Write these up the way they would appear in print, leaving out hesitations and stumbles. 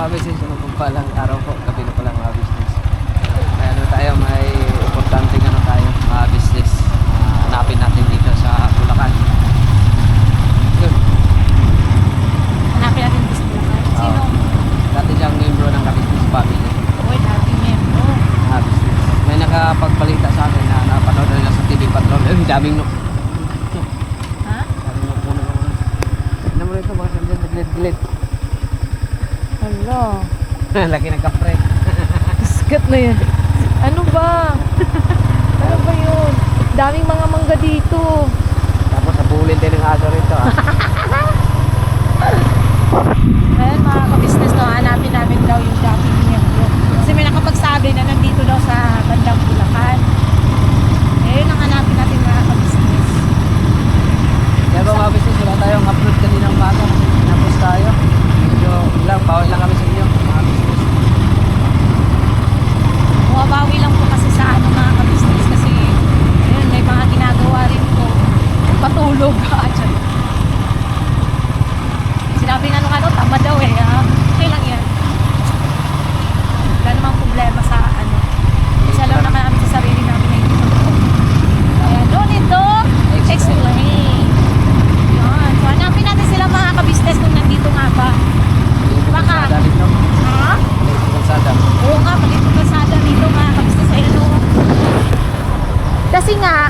mga business, palang araw po, gabi na pala mga business. May ano tayo, may importante ano tayo mga business. Hanapin natin dito sa Bulacan. Yun. Hanapin natin dito sa Bulacan. Sino? Dati siyang membro ng business family. Uy, dati membro. Mga business. May nakapagbalita sa akin na napanood nila sa TV Patrol. Daming no. Ha? Daming no puno. Ano mo rito, baka dyan naglit-glit. Hala. Laki ng kapre. Iskat na yan. Ano ba? Ano ba yun? Daming mga mangga dito. Tapos nabulin din ng aso rito. Ayan mga ka-business, no, hanapin namin daw yung dating membro. Kasi may nakapagsabi na nandito daw sa bandang Bulacan. Eh, yun ang hanapin natin mga ka-business. Kaya ba mga business, wala tayong upload kanina umaga kasi pinapos tayo. Medyo lang, bawal lang kami sa inyo mga business. Bumabawi lang po kasi sa ano mga ka-business kasi ayun, may mga ginagawa rin po. Patulog. Sinabi nga nung ano, tama daw eh. Okay lang yan. Wala namang problema sa ano. Isa lang naman namin sa sarili namin na hindi totoo. Kaya no need to explain. Yan. So hanapin natin sila mga ka-business kung nandito nga ba. Baka. Dito. Ha? Kalsada. Oo nga, pag ito kalsada dito mga ka-business. Ayun o. Kasi nga,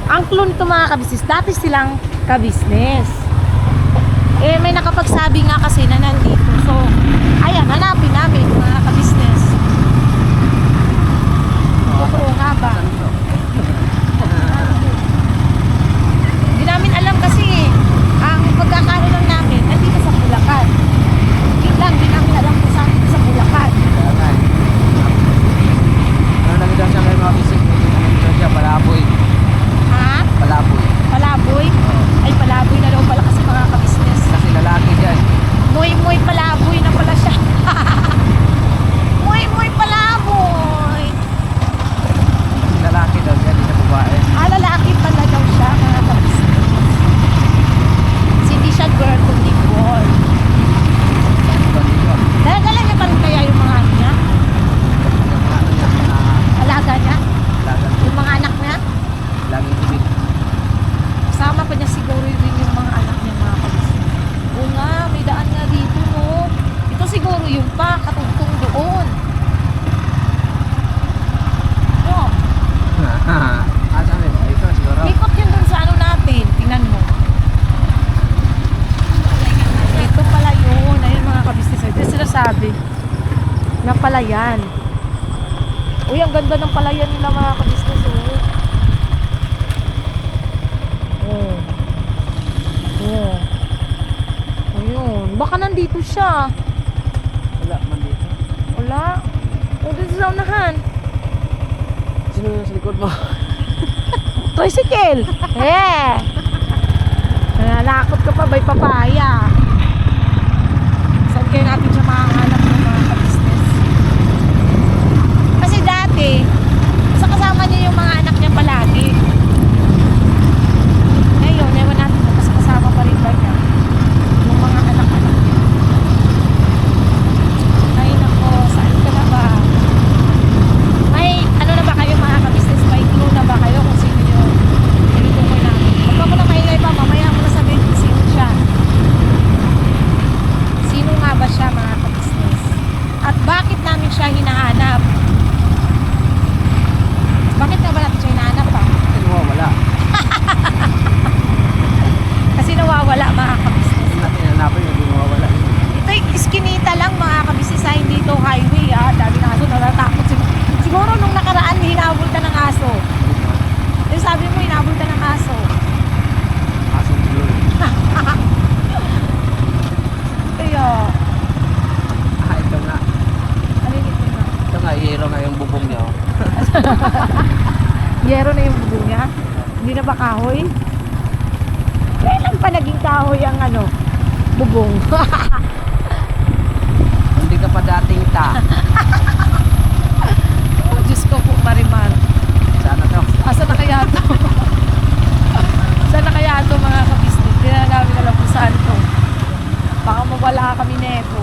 ang clue nito mga ka-business, dati silang ka-business. Eh, may nakapagsabi nga kasi na nandito. So, ayan, hanapin namin mga ka-business. Totoo nga ba? Hindi namin alam kasi ang pagkakaroon lang namin nandito sa Bulacan. Yun lang, hindi namin alam kung saan dito sa Bulacan. Kaya nga eh. Ano lang daw siya kayo mga business, ano daw siya, palaboy. Ha? Palaboy. Palaboy? Ay, palaboy na daw pala kasi mga ka-business. Kasi lalaki dyan. Muy palaboy na pala siya. Muy palaboy. Lalaki daw siya, di siya babae. Lalaki pala daw siya mga ka-business. Kasi hindi siya girl kundi boy. Ito dito. Dala-dala niya pa rin kaya yung mga ano niya? Yung ano niya, Alaga niya? lagang Yung mga anak niya? laging ibig. Kasama pa niya siguro yun yung mga anak niya mga ka-business. Oo nga, may daan nga dito no. Ito siguro yung pa, katugtong doon. No, Asa rin? Ito siguro. ikot yun dun sa ano natin. Tingnan mo. Ito pala yun. Ayun mga ka-business. Ito yung sinasabi. Na palayan. Uy, ang ganda ng palayan nila mga ka-business. Oh. Oh. Ayun. Baka nandito siya. Wala man dito. Wala. O, dito sa unahan. Sino yung sa likod mo? Tricycle. Eh. Nalakot ka pa, bay papaya. Saan kayo natin siya makahanap ng mga ka-business? Kasi dati, sa kasama niya yung mga anak niya palagi. Ngayon, ewan natin kung mas kasama pa rin ba niya yung mga anak-anak niya. Ay nako, saan ka na ba? May ano na ba kayo mga ka-business? May clue na ba kayo kung sino yun? Tinutukoy namin. Huwag ka muna maingay pa, mamaya mo na sabihin kung sino siya. Sino nga ba siya mga ka-business? At bakit namin siya hinahanap? Bakit nga ba natin siya hinahanap pa? Kinuha, wala. Kasi nawawala mga ka-business. Natin hanapin yung kinuha, wala. Ito yung iskinita lang mga ka-business, hindi ito highway ah. Dami ng aso, natatakot siguro nung nakaraan hinabol ka ng aso. Yung sabi mo hinabol ka ng aso. Asong siguro. Kaya, Ito nga. ano yun ito nga? Ito nga, hero nga yung bubong niya. Oh. Yero na yung bubong niya. Hindi na ba kahoy? Kailan pa naging kahoy ang ano? Bubong. Hindi ka pa dating ta. Oh, Diyos ko po, Marimar. Sana to. Asa na kaya to? Saan na kaya to mga ka-business? Hindi na namin alam kung saan to. Baka mawala kami neto.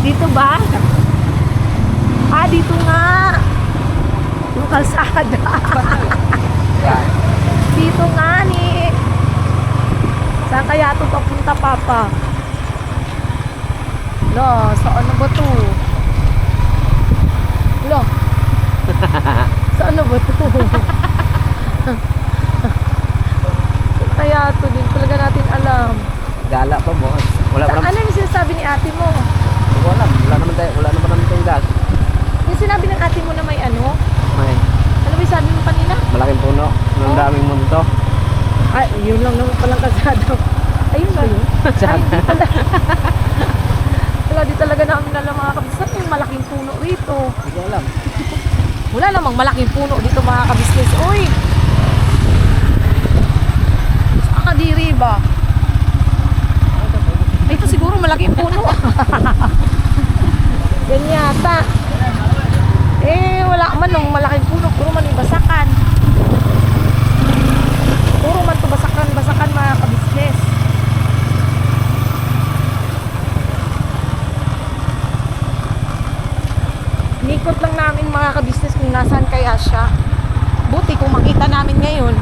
Dito ba? Ah, dito nga. Yung kalsada. Yan. Dito nga ni. Saan kaya ito papunta, Papa? Lo, saan na ba ito? Lo. Saan na ba ito? Kaya ito, din talaga natin alam. Gala pa, boss. Wala pa Ano yung sinasabi ni ate mo? Wala naman tayong gas. Yung sinabi ng ate mo na may ano? May Ano ba yung sabi mo kanina? malaking puno ng Oh. daming munto. Ay, yun lang naman palang kalsada. Ayun ba yun? Ay, hindi pala. Wala, di talaga namin alam mga kabisnes. Saan yung malaking puno rito? Hindi ko alam. Wala namang malaking puno dito mga kabisnes. Uy! Saan ka diri ba? Ay, ito siguro malaking puno. Yan yata. Eh, wala man nung malaking puno. Puro man yung basakan. Puro man to basakan mga kabisnes. Nikot lang namin mga kabisnes kung nasaan kaya siya. Buti kung makita namin ngayon.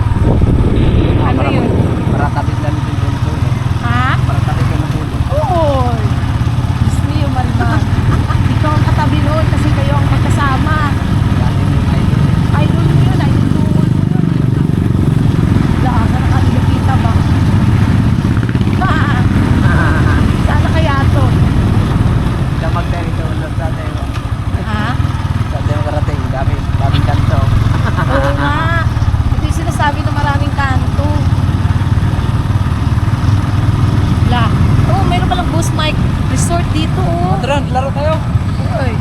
Ano yun? Para tabit lang din yung puno. Ha? Para tabit lang yung puno. Oo. Gusto niyo man. Ikaw ang katabi noon kasi kayo ang magkasama. Dati yung idol. Idol mo yun, idol mo yun. Wala, saan nakakita ba? Ma, saan na kaya to? Damag tayo ito. Ulat sa tayo. Ha? Sa tayo karating. Daming kanto. Oo nga. Ito yung sinasabi na maraming kanto. Wala. Oh, mayroon palang Bus Mike Resort dito oh. Tron, laro tayo. Uy.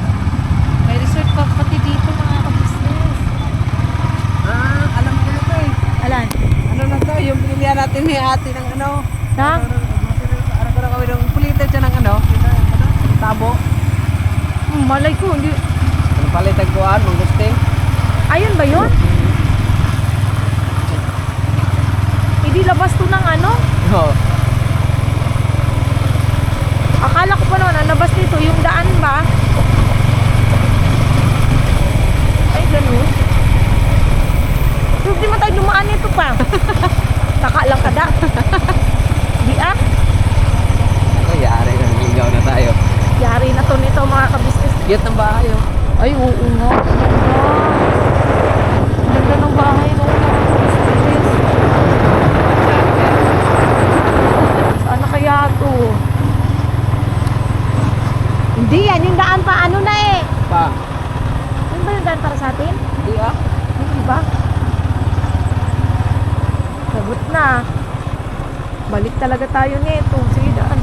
May resort pa pati dito mga kabisnes. Alam ko na to eh. Alan? Ano na to? Yung pinilihan natin ni ate ng ano. Ha? Ano ka kami ng pulitan siya ng ano? Tabo. Malay ko, hindi. Ano pala tagpuan? Mong gusting? Ayun ba yun? Hindi labas to ng ano? Oo. Akala ko pa naman, ang labas nito, yung daan ba? Ay, ganun. So, di mo tayo dumaan nito pa. Kakalang kada. Di ah? Ako, yari na. Ligaw na tayo. Yari na to nito mga kabisnes. Cute ng bahay oh. Ay, oo nga. Ang ganda ng bahay no. Saan na kaya to? Hindi yan, yung daan pa ano na eh. Pa. Ano ba yung daan para sa atin? Hindi ah. Hindi ba? Sagot na. Balik talaga tayo nito. Sige daan.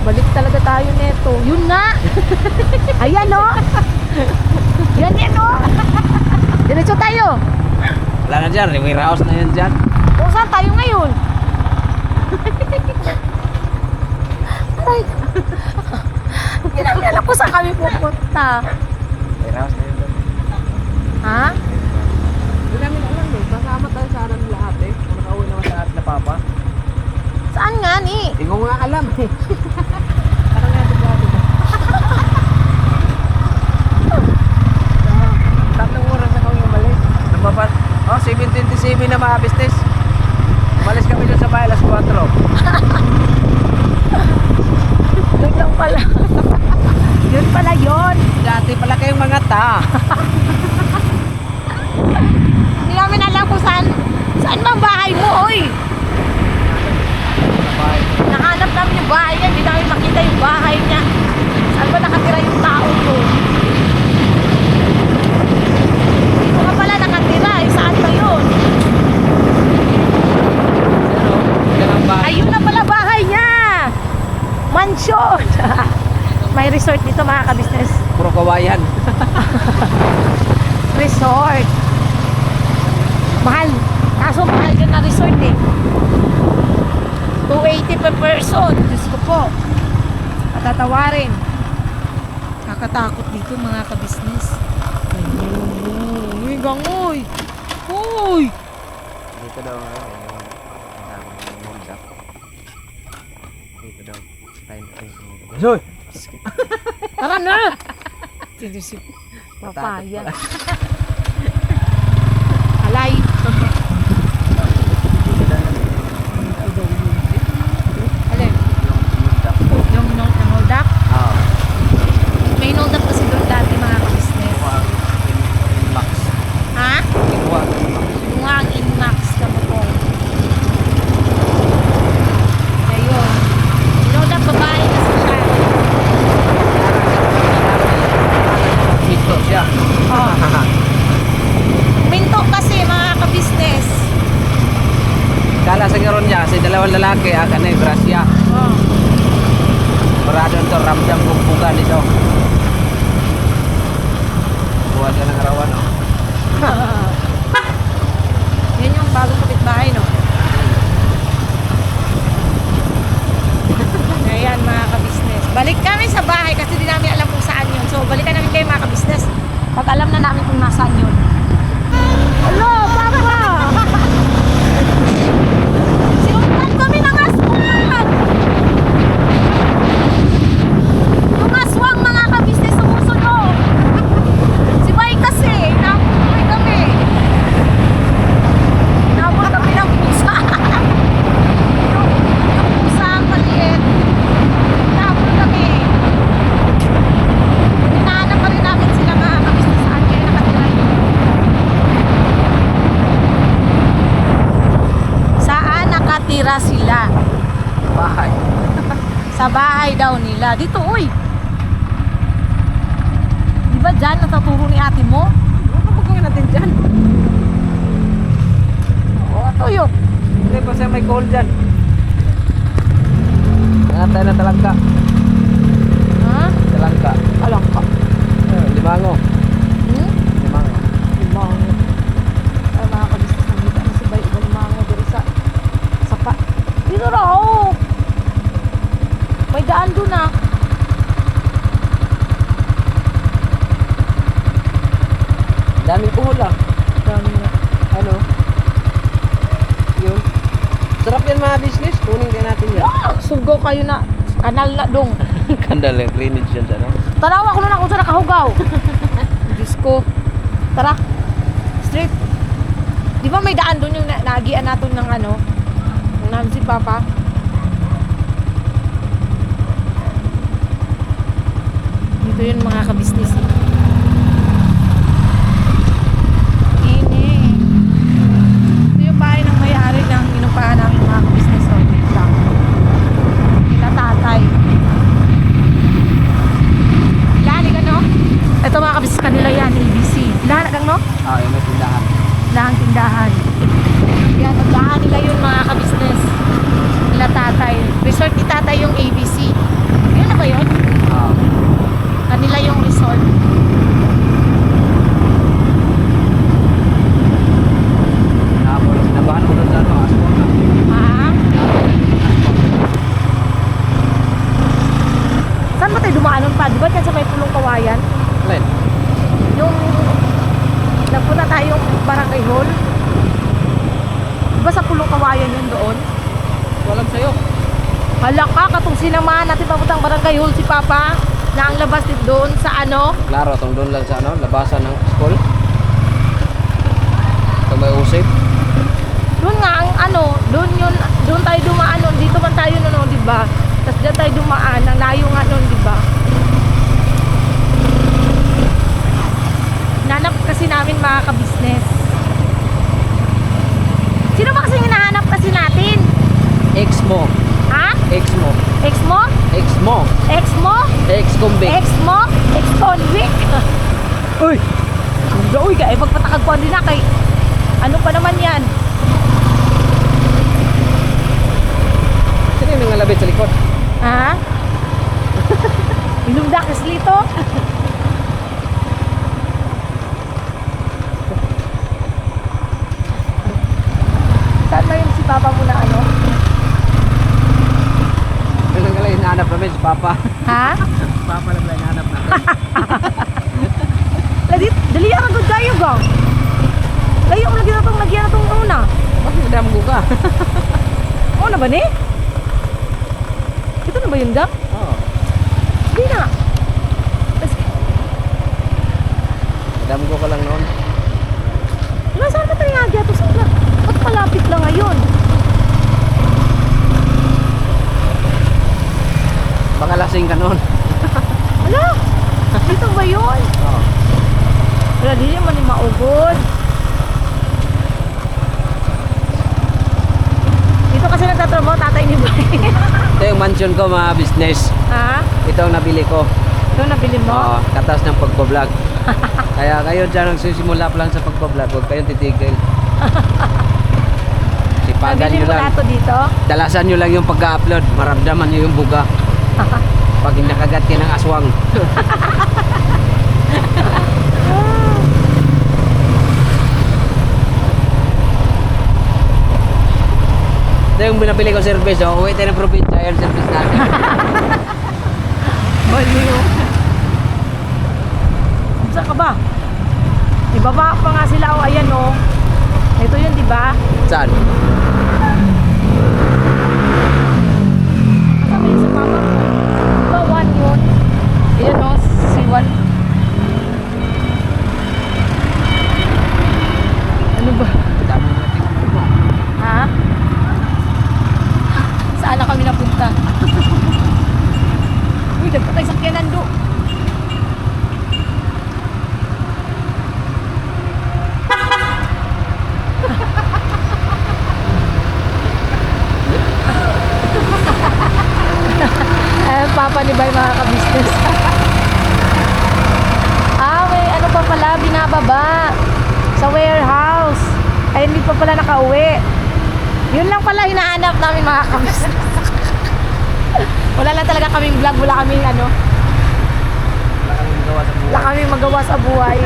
Balik talaga tayo nito. Yun nga! Ayan o! Yan yan o! Diretso tayo! Wala na dyan. Rivera House na yan dyan. Kung saan tayo ngayon? Aray! Ginagala ko saan kami pupunta. Rivera House na yan dyan. Ha? Hindi namin alam eh. Kasama tayo sa alam lahat eh. Kung nakauwi naman sa lahat na papa. Saan nga ni? Hindi ko nga alam eh. Parang nga ito ba? Tatlong oras na kami umalis. Lumabas. Oh, 7:27 na mga business. Umalis kami dyan sa bahay alas 4. Yun lang pala. Yun pala yun. Dati pala kayong mga ta. Hindi namin alam kung saan ba ang bahay mo, oy. Bahay. Nahanap namin yung bahay niya, hindi namin makita yung bahay niya. Saan ba nakatira yung tao ko? Dito ka pala nakatira, eh, saan ba yun? Ano? Yan ang bahay. Ayun na pala bahay niya! Mansion! May resort dito mga kabisnes. Puro kawayan. Resort. Mahal. Kaso mahal yun na resort eh. 280 per person. Diyos ko po. Patatawarin. Nakakatakot dito mga kabisnes. Uy, gangoy. Uy! Dito daw. Dito daw. Time. Tara na! Tinisip. Papaya. Alay. Alin? Yung hold up? Oo. May hold up kasi doon dati mga ka-business. Max. Ha? Kinuha. Yung nga ang Inmax na motor. Ayun. Hold up, babae kasi siya. Mito siya. Oh. Minto kasi mga ka-business. Kala sa ngayon niya, kasi dalawang lalaki, aka na yung grasya. Oh. Parado ito, ramdam bugbugan ito. Buwan ka ng arawan, no? Yan yung bagong kapitbahay, no? Ayan, mga ka-business. Balik kami sa bahay kasi di namin alam kung saan yun. So, balikan namin kayo, mga ka-business. Pag alam na namin kung nasaan yun. Hello, Papa! Siuntan kami ng aswang! Yung aswang, mga ka-business, sumusunod. Si Bay kasi, nabuhay kami. Nabot kami ng pusa. Yung pusa ang maliit. Nabot kami. Hinahanap pa rin namin sila mga ka-business saan kayo nakatira yun. Saan nakatira sila? Bahay. Sa bahay daw nila. Dito, uy. Di ba dyan natuturo ni ate mo? Ano ba gawin natin dyan? Oo, tuyok. Hindi pa siya may call dyan. Nangatay na talangka. Ha? Talangka. Alam ka. Limango. Hmm? Limango. Limango. Ay, mga kabisnes ng hita na si Bay. Limango dari sa pa. Dito raw. May daan doon ah. Daming kuhol ah. Dami na. Ano? Yun. Sarap yan mga business. Kunin din natin yan. Ah, sugaw kayo na. Kanal na dong. Kandal yung greenage yan dyan. Tarawa ko na kung saan nakahugaw. Diyos ko. Tara. Straight. Di ba may daan doon yung naagian natin ng ano? Ng namin si Papa? Dito yun mga kabisnes. Ini. Ito yung bahay ng may-ari ng inupahan namin mga kabisnes. So, wait lang. Nila tatay. Lani ka no? Ito mga kabisnes kanila yan, ABC. Lahat kang no? Ah, yung may tindahan. Lahang tindahan. Yan, nagdahan nila yun mga kabisnes. Nila tatay. Resort ni tatay yung ABC. Yun na ba yun? Ah. Kanila yung resort. Sinabahan mo doon sa ano, asphalt na. Ha? Saan ba tayo dumaan nun pa? Di ba dyan sa may pulong kawayan? Alin? Yung nagpunta tayong barangay hall. Di ba sa pulong kawayan yun doon? Walang sa'yo. Hala ka, katong sinamahan natin papuntang barangay hall si Papa na ang labas din doon sa ano? Klaro, itong doon lang sa ano, labasan ng school. Ito may usip. Doon nga ang ano, doon yun, doon tayo dumaan noon, dito man tayo noon, di ba? Tapos diyan tayo dumaan, ang layo nga noon, di ba? Nanap kasi namin mga ka-business. Sino ba kasi hinahanap kasi natin? Ex mo. Ha? Ex mo. Ex mo? Ex mo. Ex mo? Ex convict. Ex mo? Ex convict? Uy! Uy, kaya magpatakagpuan din na kay ano pa naman yan? Sino yung nangalabit sa likod? Ha? Inumdakas lito? Saan na yung si Papa mo na ano? Kailan hinahanap namin si Papa. Ha? Papa lang hinahanap namin. Dali ang good kayo ba? Layo mo lagi na itong una. Bakit madam ko ka? Oo na ba ni? Ito na ba yun, Gak? Oo. Hindi na. Damgo ko lang noon. Nasaan ka tayo nga dito? Sana? Ba't malapit lang ngayon? Baka lasing ka noon. Wala! Dito ba yun? Oo. Wala, di naman yung maugod. Dito kasi nagtatrabaho tatay ni Bay. Ito yung mansion ko, mga business. Ha? Ito ang nabili ko. Ito nabili mo? Oo, katas ng pagbablog. Kaya kayo dyan nagsisimula pa lang sa pagbablog, huwag kayong titigil. Sipagan Nabili nyo mo lang. na ito dito? Dalasan nyo lang yung pagka-upload, maramdaman nyo yung buga. Pag nakagat ka ng aswang. Ito yung binabili ko service, oh. Uwi tayo ng probinsya, yung service natin. Baliw. Saan ka ba? Ibaba pa nga sila, o ayan o. Ito yun, di ba? Saan? Sabi sa mama ko. Diba, one yun? Ayan o, si one. Ano ba? Dami natin. Ha? Saan na kami napunta? Uy, nagpatay sa Kenando. Papa ni Bay, mga ka-business. May ano pa pala, binababa sa warehouse. Ay, hindi pa pala nakauwi. Yun lang pala hinahanap namin, mga ka-business. Wala lang talaga kaming vlog, wala kaming ano, Wala kami magawa sa buhay. wala kaming magawa sa buhay.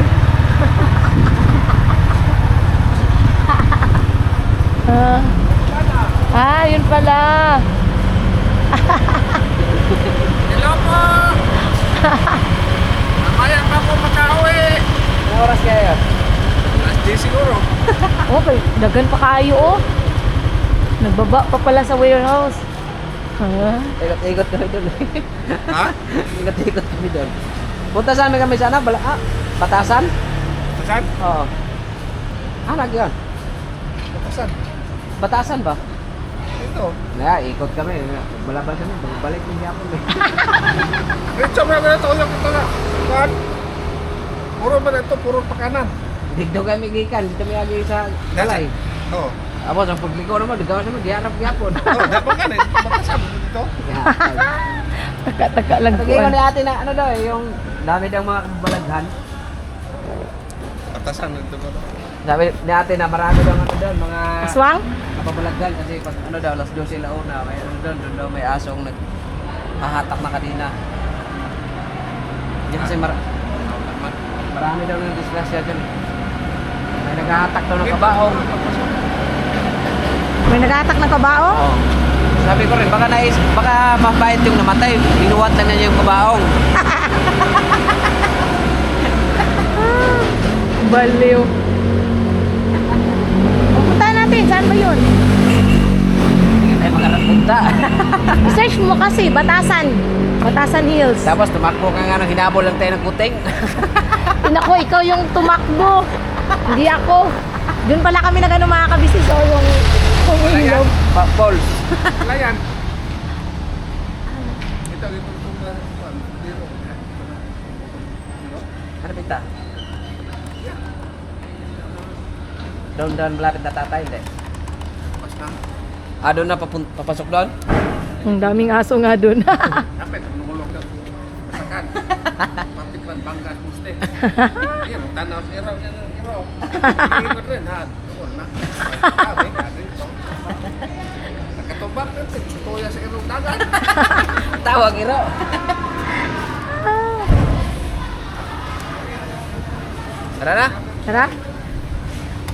Yun pala. Hello po! Mamaya pa po makauwi. Anong oras kaya yun? Last day siguro. Okay, dagan pa kayo oh. Nagbaba pa pala sa warehouse. Ha? Ikot-ikot kami doon. Ha? Ikot-ikot kami doon. Punta sa amin kami sana, Batasan? Saan? Oo. Anak yun. Saan? Batasan ba? Ito. Kaya, ikot kami. Malaban kami, balik ng Japon. Ito mo na ito. Yung ito na. Saan? Puro ba na ito? Puro pakanan. Digdo kami gikan, dito kami agi sa Galay. Oo. Amo sa pagliko naman, digaw naman, dihanap Japon. Oh, dapat ka na. Bakasan dito. Taka-taka lang Lagi ko ni ate na, ano daw yung dami daw mga kabalaghan. Batasan dito ko. Sabi ni ate na marami daw ano doon, mga Aswang? kabalaghan kasi pag ano daw, alas 12 launa, may ano doon daw may asong naghahatak na kanina. Hindi kasi marami daw ng disgrasya dyan. May naghahatak daw ng kabaong. May nag-atak ng kabao? Oo. Sabi ko rin, baka mabait yung namatay, binuwat lang niya yung kabaong. Baliw. Punta natin, saan ba yun? Hindi tayo makarapunta. I-search mo kasi, Batasan. Batasan Hills. Tapos tumakbo ka nga nang hinabol lang tayo ng kuting. Inako, ikaw yung tumakbo. Hindi ako. Doon pala kami nag ano mga kabisnes o yung ilog. Paul. Wala yan. Ito. Dito. Ano pita? Doon malapit na tatay, hindi? Pas na. Doon na papasok doon? Ang daming aso nga doon. Kapit. Nungulog ka. Pasakan. Patiklan bangga. Guste. Yan. Tanaw sa iraw. Iraw. Ikot rin ha. Doon na. Sabi ka dito. Nakatubak natin. Tuya sa iraw dagat. Tawag iro. Tara na. Tara.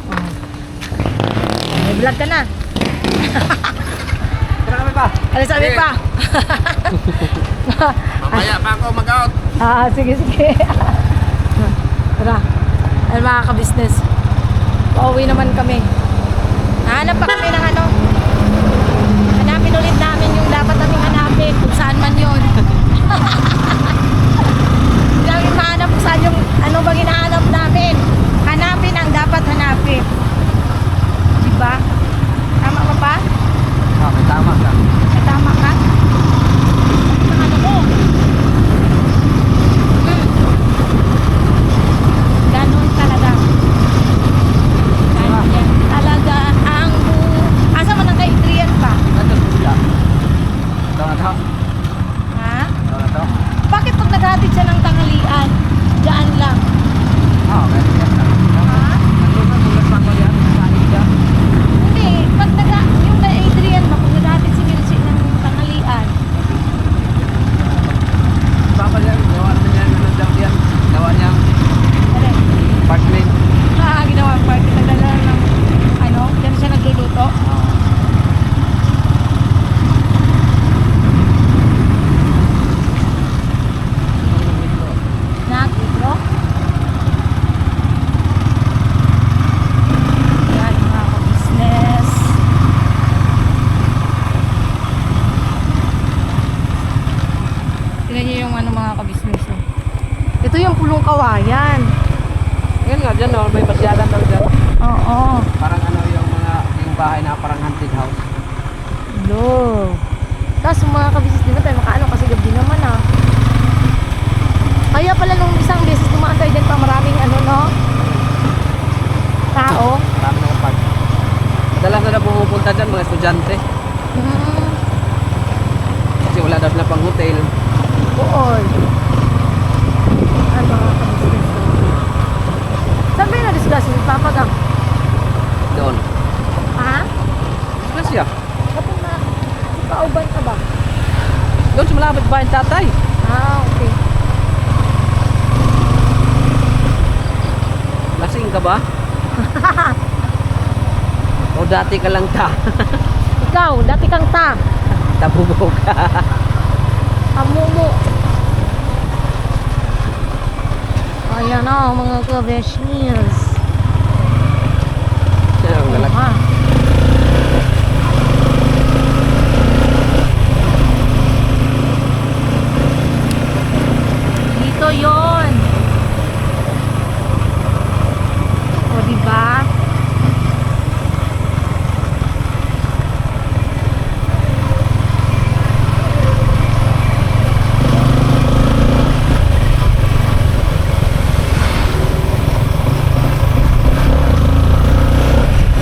Oh. May vlog ka na. Tara kami pa. Ano sabi Sige. pa? Mamaya pa ako mag-out. Sige. Tara. Ano mga ka-business? Pauwi naman kami. Hanap pa kami ng ano. Hanapin ulit namin yung dapat namin hanapin. Kung saan man yun. Ito yung pulong kawayan. Yan nga, dyan no, may pasyadan daw dyan. Oo. Parang ano yung bahay na parang haunted house. Lo. Tapos mga kabisis din tayo makaano kasi gabi naman ah. Kaya pala nung isang beses dumaan tayo dyan pa maraming ano no? Tao. Marami na kapag. Madalas na pumupunta dyan mga estudyante. Hmm. Kasi wala daw na pang hotel. Buol. Ano mga kabisis. Saan ba yung na-discuss yung papagang? Doon. Ha? Disgrasya. Kapag na pauban ka ba? Doon sa malapit bahay ng tatay. Ah, okay. Lasing ka ba? O dati ka lang ta? Ikaw, dati kang ta. Tabubog ka. Amumu. Ayan na mga kabeshnias. Ang galag. Ha? Dito yon. O diba?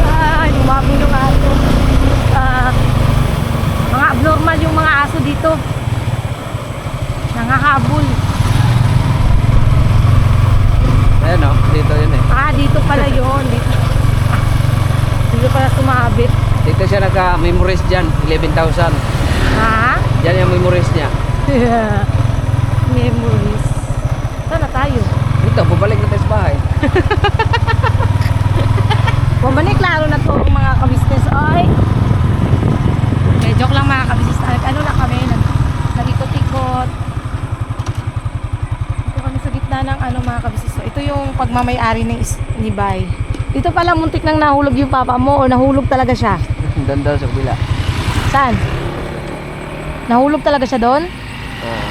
Ay, lumabong yung aso. Mga abnormal yung mga aso dito. Nangahabol. Ayan o, dito yun eh. Ah, dito pala yun. Dito, dito pala sumabit. Dito siya nagka-memories dyan, 11,000. Ha? Yan yung memories niya. Memories. Saan na tayo? Dito, babalik na tayo sa bahay. Bumalik, klaro na to mga kabisnes. Ay! Okay, joke lang mga kabisnes. Ano na kami? Nag-ikot-ikot. Ito kami sa gitna ng ano mga kabisnes. So, ito yung pagmamayari ng Nibay. Dito pala muntik nang nahulog yung papa mo o nahulog talaga siya? Doon daw sa kabila. Saan? Nahulog talaga siya doon? Oo.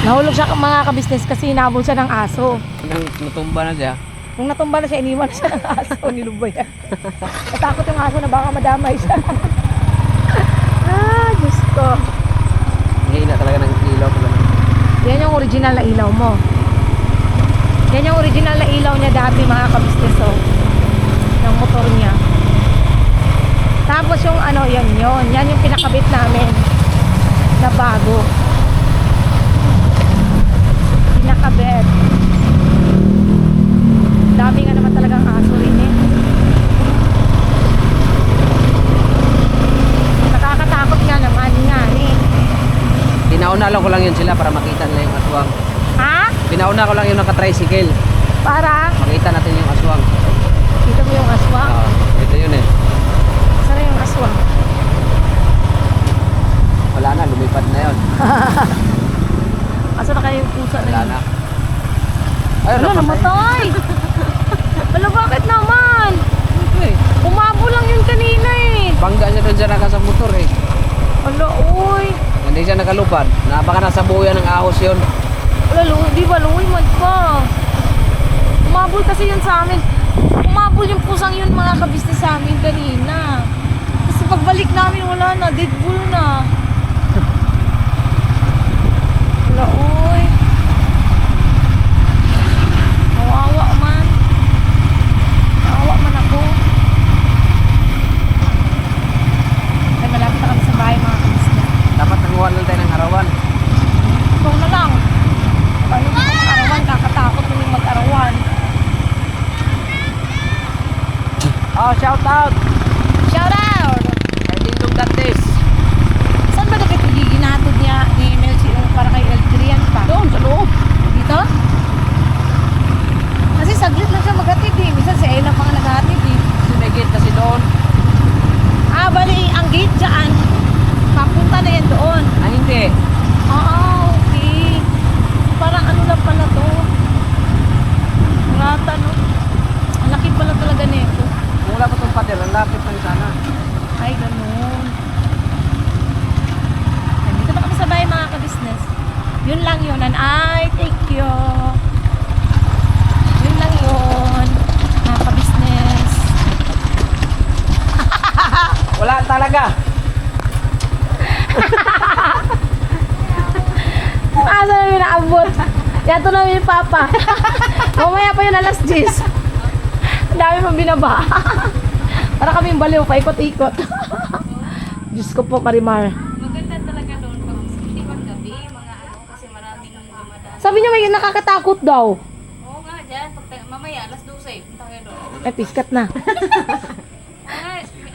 Nahulog siya mga kabisnes kasi hinabol siya ng aso. Nang natumba na siya. Nung natumba na siya, iniwan na siya ng aso. Nilubay yan. Natakot yung aso na baka madamay siya. Ah, Diyos ko. Hihina talaga ng ilaw. Yan yung original na ilaw mo. Yan yung original na ilaw niya dati mga kabisnes. Oh. Ng motor niya. Tapos yung ano, yan yun. Yan yung pinakabit namin. Na bago. Pinakabit. Dami nga naman talagang aso rin eh. Nakakatakot nga naman nga eh. Pinauna lang ko lang yun sila para makita nila yung aswang. Ha? Pinauna ko lang yung naka-tricycle. Para? Makita natin yung aswang. Kita mo yung aswang? Oo, ito yun eh. Saan na yung aswang? Wala na, lumipad na yun. Asa na kayo yung pusa na Wala yun? na. Ayun, Ano, namatay? Wala, bakit naman? Okay. Umabo lang yun kanina eh. Bangga siya doon siya naka sa motor eh. Wala, uy. Hindi siya nakalupad. Baka nasa buyan ng ahos yun. Wala, di ba, luwi man pa. Umabol kasi yun sa amin. Umabol yung pusang yun mga kabisnes sa amin kanina. Kasi pagbalik namin, wala na. Deadpool na. Wala, uy. Kawawa man. Kawawa man ako. Ay, malapit na kami sa bahay mga kabisnes. Dapat nanguha lang tayo ng arawan. Ikaw na lang. Paano mo mag-arawan? Kakatakot mo yung mag-arawan. Oh, shout out! Shout out! Kay Dingdong Dantes. Saan ba dapat giginatod niya ni Melchi yung para kay Eldrian pa? Doon sa talaga. Asa na yun naabot? Yato na yung papa. Mamaya pa yun alas 10. Ang dami pang binaba. Para kaming baliw, paikot-ikot. Diyos ko po, Marimar. Maganda talaga doon pag hindi gabi, mga ano, kasi maraming dumadaan. Sabi niya may nakakatakot daw. Oo nga, dyan. Mamaya, alas 12, punta kayo doon. Ay, piskat na.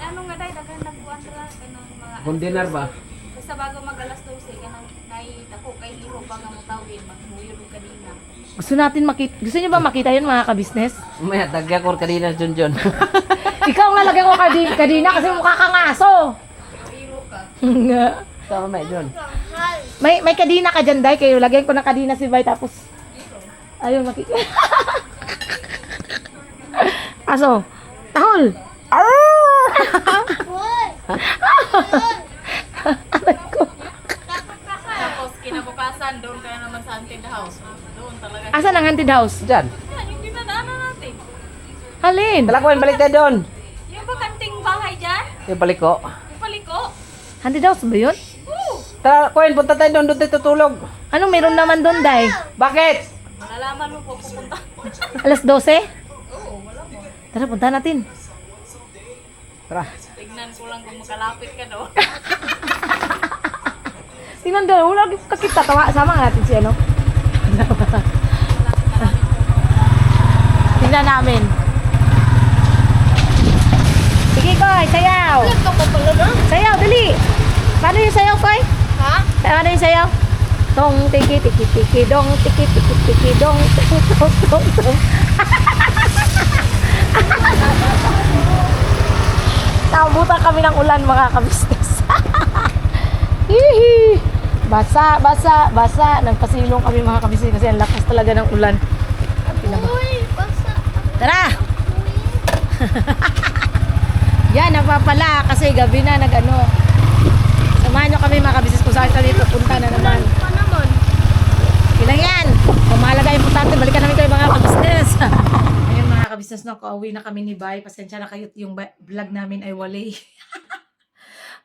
Ano nga dahil, dagan nagbuwan sila, ganun mga... Kung dinner ba? Basta bago mag alas 12, ganun, naitako kay hiro pa nga mutawin, magmuyod ka din na. Gusto natin makita. Gusto niyo ba makita yun mga kabisnes? Mamaya, tagya ko kanina John. Ikaw nga lagyan ko kadina kasi mukha kang aso. Hiro ka. Tama mamaya John. may kadina ka dyan, Day. Kayo lagyan ko ng kadina si Bay tapos... Ayun, makita. Aso. Tahol. Aray ko. Tapos kinabukasan, doon ka naman sa haunted house. Doon talaga. Asan ang haunted house? Diyan. Yan, yung dinadaanan natin. Halin. Talakwin, balik tayo doon. Yung bakanting bahay dyan, Yung balik ko. yung paliko. Haunted house ba yun? Woo! Tara, Kuya, punta tayo doon. Doon tayo tutulog. Ano meron naman doon, Day? Bakit? Malalaman mo po pupunta. Alas 12? Oo, wala mo. Tara, punta natin. Tara. Tignan ko lang kung makalapit ka doon. Tingnan doon. Wala kakita. Sama natin si ano. Tingnan namin. Sige, Koy. Sayaw. Sayaw, dali. Paano yung sayaw, Koy? Ha? Paano yung sayaw? Tong, tiki, tiki, tiki, dong, tiki, tiki, tiki, dong, tong, tong, tong, tong. Nakabutan kami ng ulan, mga kabisnes. Hihi. Basa, basa, basa. Nagpasilong kami, mga kabisnes, kasi ang lakas talaga ng ulan. Tara! Yan, nagpapala kasi gabi na nag-ano. Samahan nyo kami, mga kabisnes, kung saan kami pupunta na naman. Ilang yan? Kung mahalaga, importante, balikan namin kayo, mga kabisnes. Ayun, mga kabisnes, no, kauwi na kami ni Bay. Pasensya na kayo, yung vlog namin ay wali.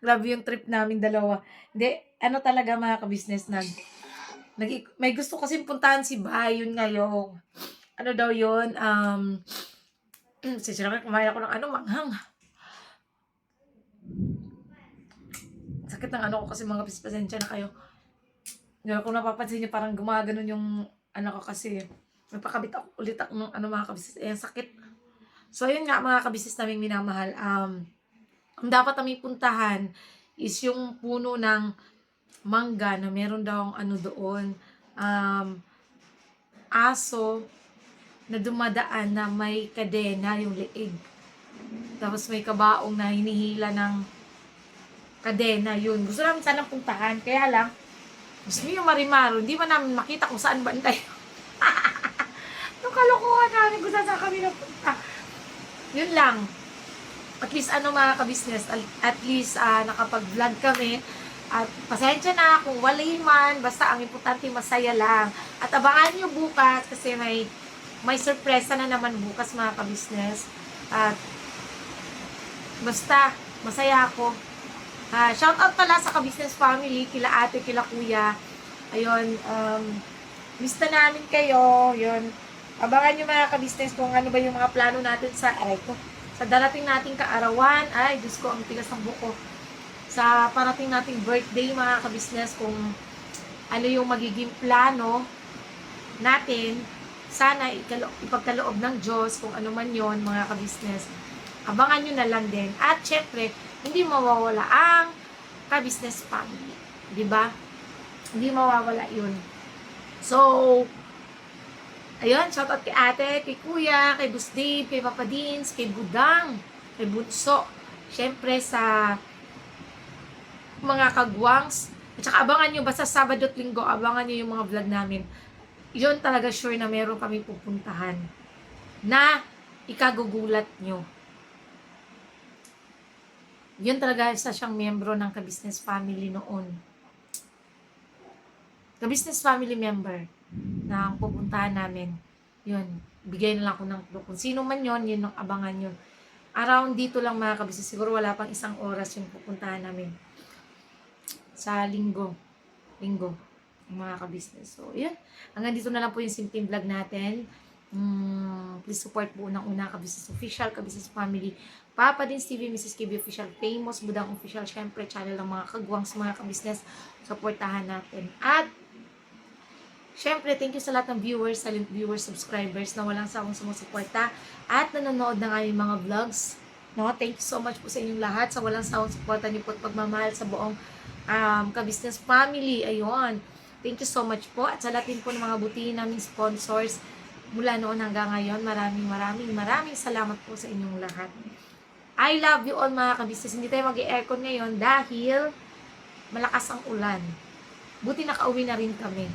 Grabe yung trip namin dalawa. Hindi, ano talaga, mga kabisnes, may gusto kasi puntahan si Bay, yun ngayong. Ano daw yun? Sisira ka, kumain ako ng manghang. Sakit ng ano ko kasi, mga pasensya na kayo. Kung napapansin niyo, parang gumaganon yung ko kasi. Nagpakabit ako ulit ako ng mga kabisnes. Ayan, sakit. So, ayun nga, mga kabisnes naming minamahal. Ang dapat namin puntahan is yung puno ng mangga na meron daw doon. Aso na dumadaan na may kadena yung leeg. Tapos may kabaong na hinihila ng kadena yun. Gusto namin sanang puntahan. Kaya lang, gusto niyo yung Marimaro, hindi ba namin makita kung saan bantay? Nung kalokohan namin kung saan kami napunta. Yun lang. At least mga kabisnes, at least nakapag-vlog kami. At pasensya na kung wali man, basta ang importante masaya lang. At abangan nyo bukas kasi may surpresa na naman bukas, mga kabisnes. At basta masaya ako. Shout out pala sa kabisnes family, kila ate, kila kuya. Ayun, miss na namin kayo. Yun. Abangan nyo, mga kabisnes, kung ano ba yung mga plano natin sa darating nating kaarawan. Ay, Diyos ko, ang tigas ng buko. Sa parating nating birthday, mga kabisnes, kung ano yung magiging plano natin. Sana ipagkaloob ng Diyos, kung ano man yon, mga kabisnes. Abangan nyo na lang din. At syempre, hindi mawawala ang ka-business family. Diba? Hindi mawawala yun. So, ayun, shout out kay ate, kay kuya, kay Boss Dave, kay Papa Dins, kay Budang, kay Bunso. Syempre sa mga kagwangs. At saka abangan nyo, basta Sabado at Linggo, abangan nyo yung mga vlog namin. Yun talaga sure na meron kami pupuntahan na ikagugulat nyo. Yun talaga, isa siyang miyembro ng ka-business family noon. Ka-business family member na ang pupuntahan namin. Yun, bigay na lang ako ng clue. Kung sino man yun, yun ang abangan yun. Around dito lang mga kabisnes. Siguro wala pang isang oras yung pupuntahan namin. Sa linggo. Mga kabisnes. So, yun. Hanggang dito na lang po yung simpleng vlog natin. Please support po unang-una kabisnes official, kabisnes family, Papa Dins TV, Mrs. KB official, Famous Budang official, syempre channel ng mga kagwang sa mga kabisnes. Supportahan natin. At syempre, thank you sa lahat ng viewers, silent viewers, subscribers na walang sawang sumusuporta at nanonood ng aming mga vlogs. No, thank you so much po sa inyong lahat sa walang sawang suporta niyo po at pagmamahal sa buong kabisnes family. Ayun. Thank you so much po. At sa lahat din po ng mga butihin naming sponsors mula noon hanggang ngayon, maraming salamat po sa inyong lahat. I love you all mga kabisnes. Hindi tayo mag-aircon ngayon dahil malakas ang ulan. Buti nakauwi na rin kami.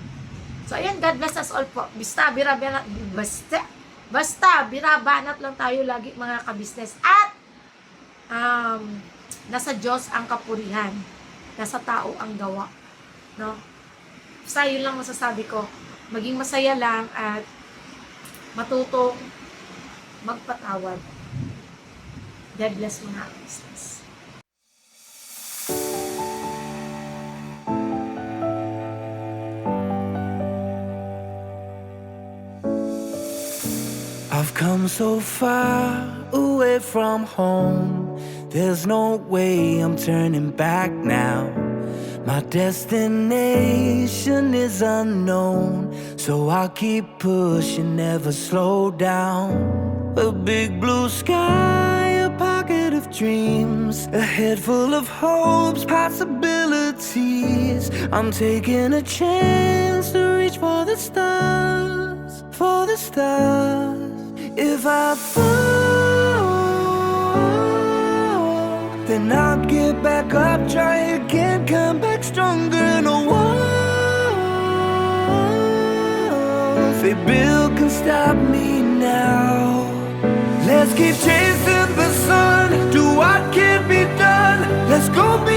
So ayan, God bless us all po. Basta birabanat lang tayo lagi mga kabisnes. At nasa Diyos ang kapurihan. Nasa tao ang gawa. No? Basta yun lang masasabi ko. Maging masaya lang at matutong magpatawad. God bless mga kabisnes. I've come so far away from home. There's no way I'm turning back now. My destination is unknown, so I'll keep pushing, never slow down. A big blue sky, a pocket of dreams, a head full of hopes, possibilities. I'm taking a chance to reach for the stars, for the stars. If I fall, then I'll get back up, try again, come back stronger. No walls they build can stop me now. Let's keep chasing the sun, do what can be done. Let's go be